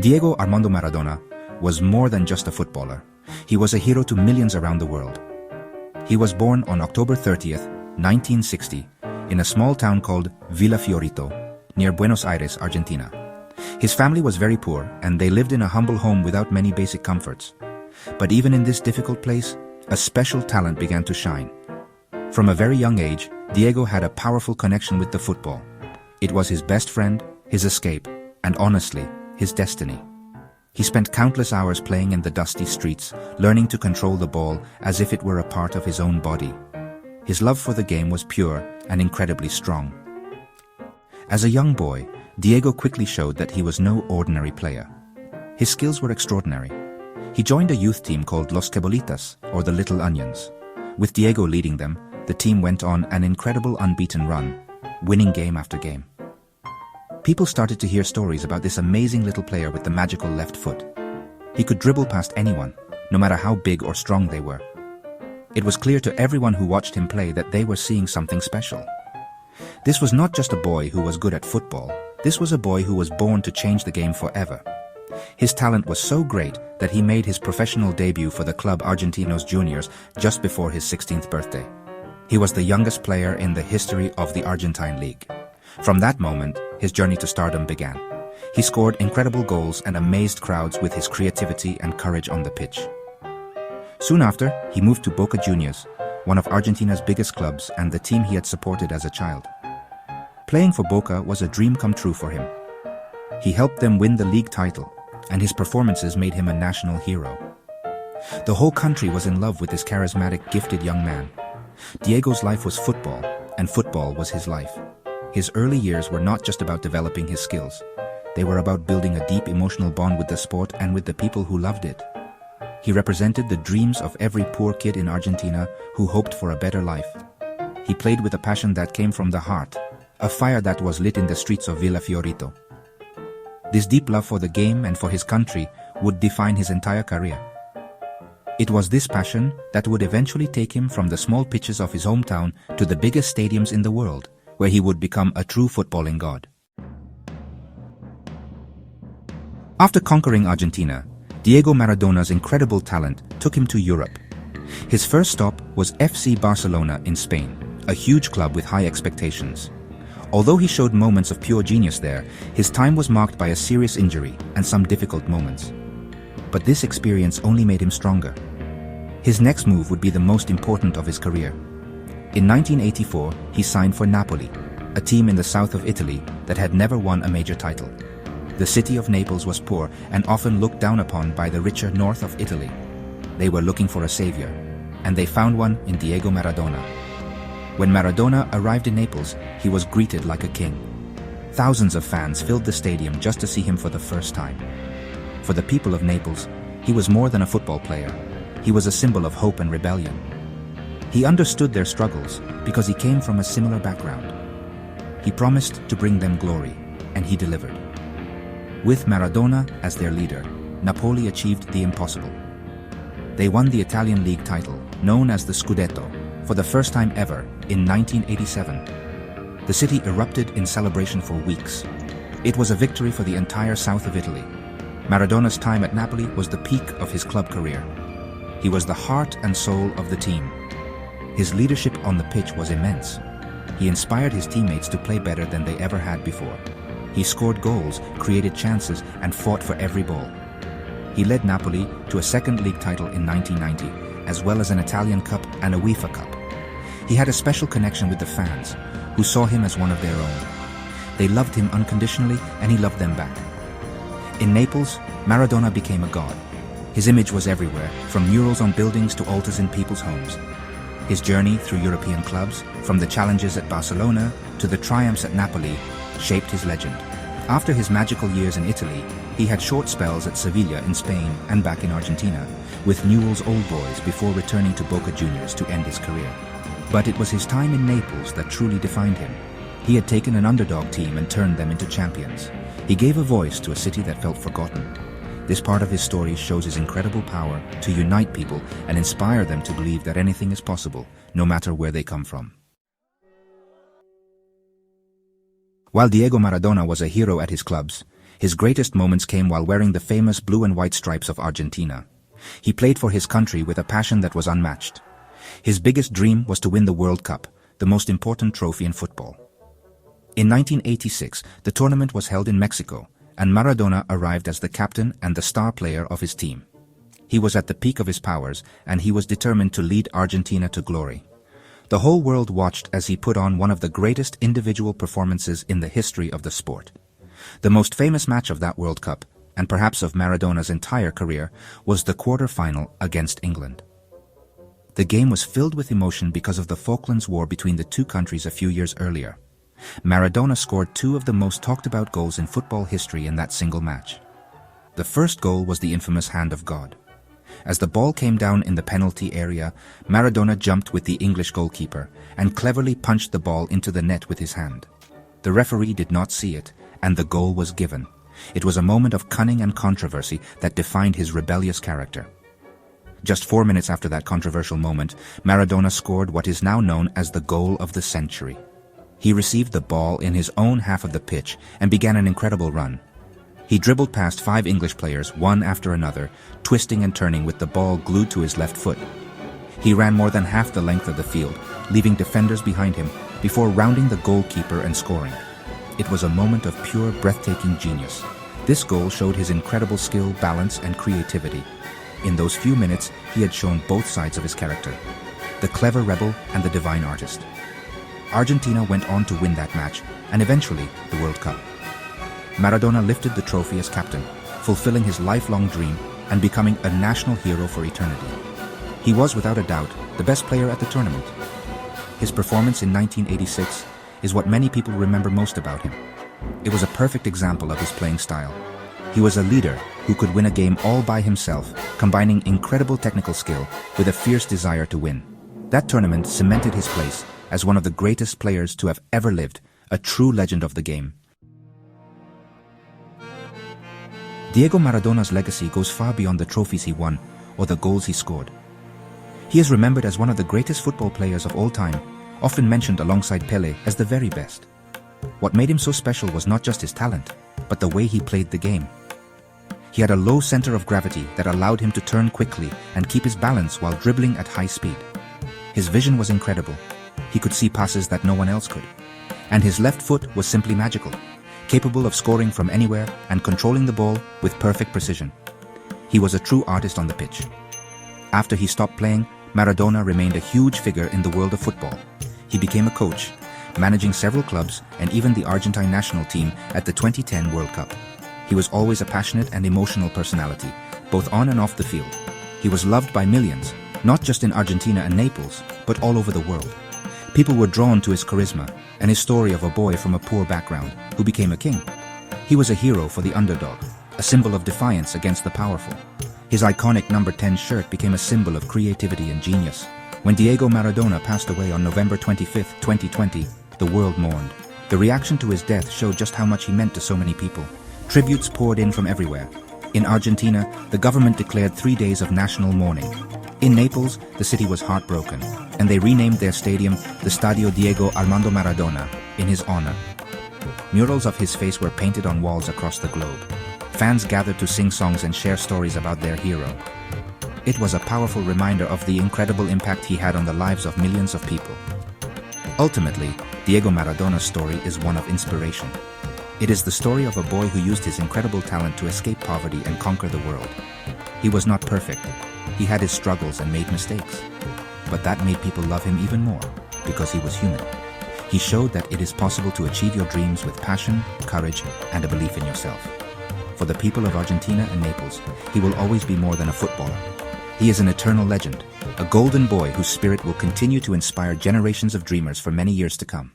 Diego Armando Maradona was more than just a footballer. He was a hero to millions around the world. He was born on October 30th, 1960, in a small town called Villa Fiorito, near Buenos Aires, Argentina. His family was very poor, and they lived in a humble home without many basic comforts. But even in this difficult place, a special talent began to shine. From a very young age, Diego had a powerful connection with the football. It was his best friend, his escape, and honestly, his destiny. He spent countless hours playing in the dusty streets, learning to control the ball as if it were a part of his own body. His love for the game was pure and incredibly strong. As a young boy, Diego quickly showed that he was no ordinary player. His skills were extraordinary. He joined a youth team called Los Cebolitas, or the Little Onions. With Diego leading them, the team went on an incredible unbeaten run, winning game after game. People started to hear stories about this amazing little player with the magical left foot. He could dribble past anyone, no matter how big or strong they were. It was clear to everyone who watched him play that they were seeing something special. This was not just a boy who was good at football. This was a boy who was born to change the game forever. His talent was so great that he made his professional debut for the club Argentinos Juniors just before his 16th birthday. He was the youngest player in the history of the Argentine League. From that moment, his journey to stardom began. He scored incredible goals and amazed crowds with his creativity and courage on the pitch. Soon after, he moved to Boca Juniors, one of Argentina's biggest clubs and the team he had supported as a child. Playing for Boca was a dream come true for him. He helped them win the league title, and his performances made him a national hero. The whole country was in love with this charismatic, gifted young man. Diego's life was football, and football was his life. His early years were not just about developing his skills. They were about building a deep emotional bond with the sport and with the people who loved it. He represented the dreams of every poor kid in Argentina who hoped for a better life. He played with a passion that came from the heart, a fire that was lit in the streets of Villa Fiorito. This deep love for the game and for his country would define his entire career. It was this passion that would eventually take him from the small pitches of his hometown to the biggest stadiums in the world, where he would become a true footballing god. After conquering Argentina, Diego Maradona's incredible talent took him to Europe. His first stop was FC Barcelona in Spain, a huge club with high expectations. Although he showed moments of pure genius there, his time was marked by a serious injury and some difficult moments. But this experience only made him stronger. His next move would be the most important of his career. In 1984, he signed for Napoli, a team in the south of Italy that had never won a major title. The city of Naples was poor and often looked down upon by the richer north of Italy. They were looking for a savior, and they found one in Diego Maradona. When Maradona arrived in Naples, he was greeted like a king. Thousands of fans filled the stadium just to see him for the first time. For the people of Naples, he was more than a football player. He was a symbol of hope and rebellion. He understood their struggles because he came from a similar background. He promised to bring them glory, and he delivered. With Maradona as their leader, Napoli achieved the impossible. They won the Italian league title, known as the Scudetto, for the first time ever in 1987. The city erupted in celebration for weeks. It was a victory for the entire south of Italy. Maradona's time at Napoli was the peak of his club career. He was the heart and soul of the team. His leadership on the pitch was immense. He inspired his teammates to play better than they ever had before. He scored goals, created chances, and fought for every ball. He led Napoli to a second league title in 1990, as well as an Italian Cup and a UEFA Cup. He had a special connection with the fans, who saw him as one of their own. They loved him unconditionally, and he loved them back. In Naples, Maradona became a god. His image was everywhere, from murals on buildings to altars in people's homes. His journey through European clubs, from the challenges at Barcelona to the triumphs at Napoli, shaped his legend. After his magical years in Italy, he had short spells at Sevilla in Spain and back in Argentina, with Newell's Old Boys before returning to Boca Juniors to end his career. But it was his time in Naples that truly defined him. He had taken an underdog team and turned them into champions. He gave a voice to a city that felt forgotten. This part of his story shows his incredible power to unite people and inspire them to believe that anything is possible, no matter where they come from. While Diego Maradona was a hero at his clubs, His greatest moments came while wearing the famous blue and white stripes of Argentina. He played for his country with a passion that was unmatched. His biggest dream was to win the World Cup, the most important trophy in football. In 1986, the tournament was held in Mexico, and Maradona arrived as the captain and the star player of his team. He was at the peak of his powers, and he was determined to lead Argentina to glory. The whole world watched as he put on one of the greatest individual performances in the history of the sport. The most famous match of that World Cup, and perhaps of Maradona's entire career, was the quarter-final against England. The game was filled with emotion because of the Falklands War between the two countries a few years earlier. Maradona scored two of the most talked-about goals in football history in that single match. The first goal was the infamous hand of God. As the ball came down in the penalty area, Maradona jumped with the English goalkeeper and cleverly punched the ball into the net with his hand. The referee did not see it, and the goal was given. It was a moment of cunning and controversy that defined his rebellious character. Just 4 minutes after that controversial moment, Maradona scored what is now known as the goal of the century. He received the ball in his own half of the pitch and began an incredible run. He dribbled past 5 English players, one after another, twisting and turning with the ball glued to his left foot. He ran more than half the length of the field, leaving defenders behind him, before rounding the goalkeeper and scoring. It was a moment of pure, breathtaking genius. This goal showed his incredible skill, balance, and creativity. In those few minutes, he had shown both sides of his character, the clever rebel and the divine artist. Argentina went on to win that match, and eventually the World Cup. Maradona lifted the trophy as captain, fulfilling his lifelong dream and becoming a national hero for eternity. He was, without a doubt, the best player at the tournament. His performance in 1986 is what many people remember most about him. It was a perfect example of his playing style. He was a leader who could win a game all by himself, combining incredible technical skill with a fierce desire to win. That tournament cemented his place as one of the greatest players to have ever lived, a true legend of the game. Diego Maradona's legacy goes far beyond the trophies he won or the goals he scored. He is remembered as one of the greatest football players of all time, often mentioned alongside Pelé as the very best. What made him so special was not just his talent, but the way he played the game. He had a low center of gravity that allowed him to turn quickly and keep his balance while dribbling at high speed. His vision was incredible. He could see passes that no one else could. And his left foot was simply magical, capable of scoring from anywhere and controlling the ball with perfect precision. He was a true artist on the pitch. After he stopped playing, Maradona remained a huge figure in the world of football. He became a coach, managing several clubs and even the Argentine national team at the 2010 World Cup. He was always a passionate and emotional personality, both on and off the field. He was loved by millions, not just in Argentina and Naples, but all over the world. People were drawn to his charisma and his story of a boy from a poor background who became a king. He was a hero for the underdog, a symbol of defiance against the powerful. His iconic number 10 shirt became a symbol of creativity and genius. When Diego Maradona passed away on November 25, 2020, the world mourned. The reaction to his death showed just how much he meant to so many people. Tributes poured in from everywhere. In Argentina, the government declared 3 days of national mourning. In Naples, the city was heartbroken, and they renamed their stadium the Stadio Diego Armando Maradona in his honor. Murals of his face were painted on walls across the globe. Fans gathered to sing songs and share stories about their hero. It was a powerful reminder of the incredible impact he had on the lives of millions of people. Ultimately, Diego Maradona's story is one of inspiration. It is the story of a boy who used his incredible talent to escape poverty and conquer the world. He was not perfect. He had his struggles and made mistakes. But that made people love him even more, because he was human. He showed that it is possible to achieve your dreams with passion, courage, and a belief in yourself. For the people of Argentina and Naples, he will always be more than a footballer. He is an eternal legend, a golden boy whose spirit will continue to inspire generations of dreamers for many years to come.